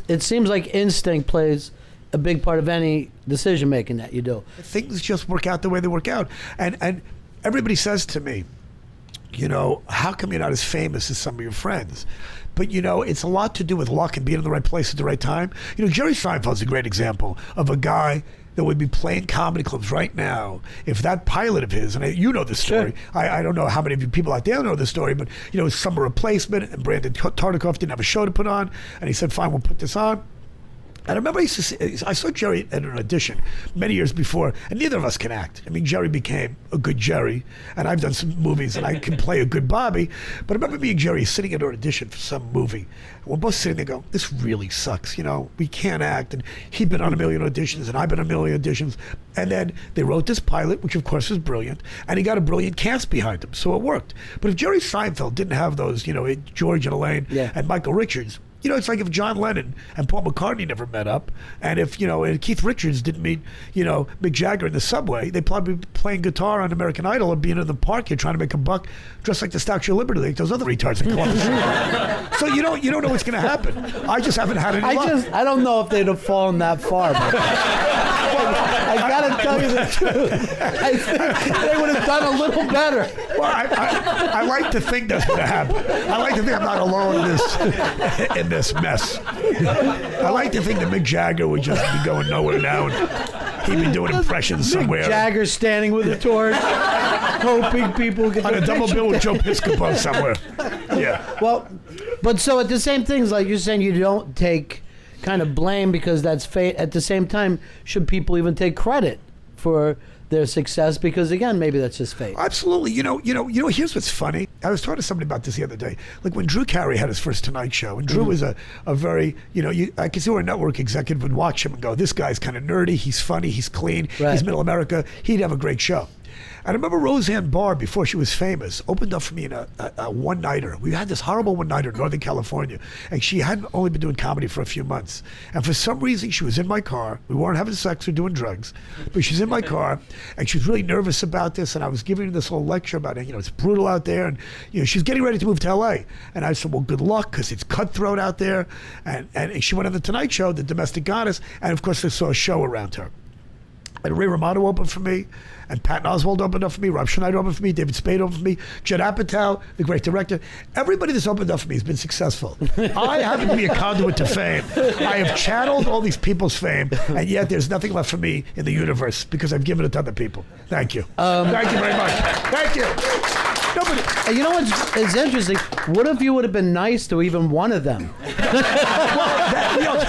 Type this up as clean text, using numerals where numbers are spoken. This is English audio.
it seems like instinct plays a big part of any decision making that you do. Things just work out the way they work out. And everybody says to me, you know, how come you're not as famous as some of your friends? But, you know, it's a lot to do with luck and being in the right place at the right time. You know, Jerry Seinfeld's a great example of a guy that would be playing comedy clubs right now if that pilot of his, and you know the story. Sure. I don't know how many of you people out there know the story, but, you know, Summer Replacement, and Brandon Tartikoff didn't have a show to put on, and he said, fine, we'll put this on. And I remember I saw Jerry at an audition many years before, and neither of us can act. I mean, Jerry became a good Jerry, and I've done some movies, and I can play a good Bobby. But I remember me and Jerry sitting at an audition for some movie. And we're both sitting there going, this really sucks. You know, we can't act. And he'd been on a million auditions, and I've been on a million auditions. And then they wrote this pilot, which of course was brilliant, and he got a brilliant cast behind him, so it worked. But if Jerry Seinfeld didn't have those, you know, George and Elaine and Michael Richards, you know, it's like if John Lennon and Paul McCartney never met up, and if, you know, and Keith Richards didn't meet, you know, Mick Jagger in the subway, they'd probably be playing guitar on American Idol or being in the park here trying to make a buck, dressed like the Statue of Liberty, like those other retards in Columbus. So you don't know what's going to happen. I just haven't had any luck. I don't know if they'd have fallen that far. But I got to tell you the truth. I think they would have done a little better. Well, I like to think that's going to happen. I like to think I'm not alone in this mess. I like to think that Mick Jagger would just be going nowhere now, and he'd be doing impressions somewhere. Mick Jagger standing with a torch, hoping people get on a double bill with Joe Piscopo somewhere. Yeah. Well, but so at the same things, like you're saying, you don't take kind of blame because that's fate. At the same time, should people even take credit for their success? Because again, maybe that's just fate. Absolutely. You know. Here's what's funny. I was talking to somebody about this the other day. Like when Drew Carey had his first Tonight Show, and Drew was a very, you know, I could see where a network executive would watch him and go, this guy's kind of nerdy, he's funny, he's clean, he's middle America, he'd have a great show. And I remember Roseanne Barr, before she was famous, opened up for me in a one-nighter. We had this horrible one-nighter in Northern California, and she hadn't only been doing comedy for a few months. And for some reason, she was in my car. We weren't having sex or doing drugs, but she's in my car, and she was really nervous about this, and I was giving her this whole lecture about it. You know, it's brutal out there, and, you know, she's getting ready to move to L.A. And I said, well, good luck, because it's cutthroat out there. And she went on The Tonight Show, the domestic goddess, and of course, they saw a show around her. And Ray Romano opened for me, and Patton Oswalt opened up for me, Rob Schneider opened for me, David Spade opened for me, Judd Apatow, the great director. Everybody that's opened up for me has been successful. I happen to be a conduit to fame. I have channeled all these people's fame, and yet there's nothing left for me in the universe because I've given it to other people. Thank you. Thank you very much. Thank you. You know what's interesting? What if you would have been nice to even one of them? Well,